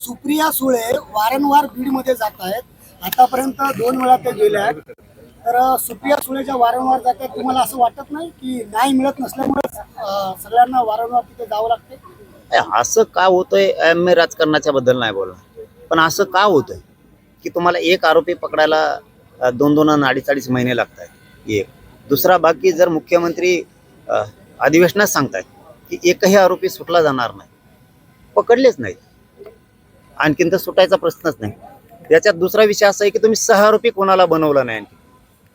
सुप्रिया सुळे वारंवार बीडमध्ये जात आहेत. आतापर्यंत 2 वेळा ते गेल्या आहेत. तर सुप्रिया सुळेच्या वारंवार जात आहेत. तुम्हाला असं वाटत नाही की न्याय मिळत नसल्यामुळे सगळ्यांना वारंवार तिथे जावं लागते? असं का होतंय? मी राजकारणाच्या बद्दल नाही बोलणार, पण असं का होतंय की तुम्हाला एक आरोपी पकडायला 2-2 आणि 2.5 महिने लागत आहेत? एक दुसरा, बाकी जर मुख्यमंत्री अधिवेशनात सांगतायत की एकही आरोपी सुटला जाणार नाही, पकडलेच नाहीत, आणखीन तर सुटायचा प्रश्नच नाही. याच्यात दुसरा विषय असा आहे की तुम्ही 6 आरोपी कोणाला बनवला नाही, आणखी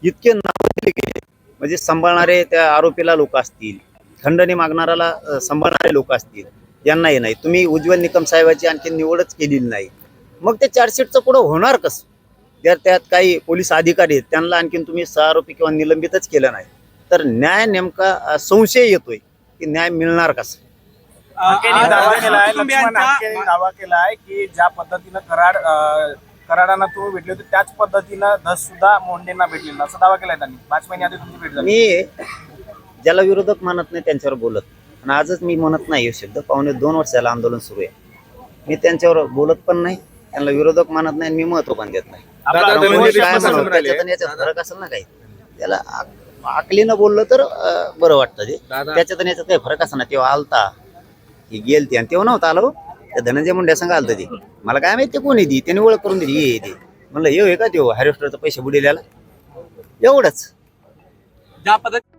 इतके नाव दिले गेले. म्हणजे सांभाळणारे त्या आरोपीला लोक असतील, खंडणी मागणाऱ्याला सांभाळणारे लोक असतील, यांनाही नाही. तुम्ही उज्ज्वल निकम साहेबाची आणखी निवडच केलेली नाही, मग ते चार्जशीटचं पुढं होणार कसं? जर त्यात काही पोलीस अधिकारी आहेत त्यांना आणखीन तुम्ही 6 आरोपी किंवा निलंबितच केलं नाही, तर न्याय नेमका संशय येतोय की न्याय मिळणार कसं? लक्ष्मण हाकेंनी दावा केलाय की ज्या पद्धतीनं कराडांना तुम्ही भेटले होते त्याच पद्धतीनं धस सुद्धा मोंडेंना भेटलेला, असा दावा केलाय त्यांनी. 5 महिन्याआधी तुमची भेट झाली. मी ज्याला विरोधक मानत नाही त्यांच्यावर बोलत, आणि आजच मी म्हणत नाही हे शब्द. 2.25 वर्ष झालं आंदोलन सुरू आहे, मी त्यांच्यावर बोलत पण नाही, त्यांना विरोधक मानत नाही, मी महत्व पण देत नाही. याच्यात फरक असेल ना काही, त्याला आकलीनं बोललं तर बरं वाटतं. ते त्याच्यात आणि याच्यात काही फरक असेल ना. तेव्हा आलता ही गेलती आणि तेव्हा नव्हता आलो, त्या धनंजय मुंड्या संघ आलतं. ते मला काय माहिती कोणी दी, त्याने ओळख करून दिली. ये ते म्हणलं हे का देऊ हार्वेस्टरचं पैसे बुडेल्याला, एवढंच. ज्या पद्धती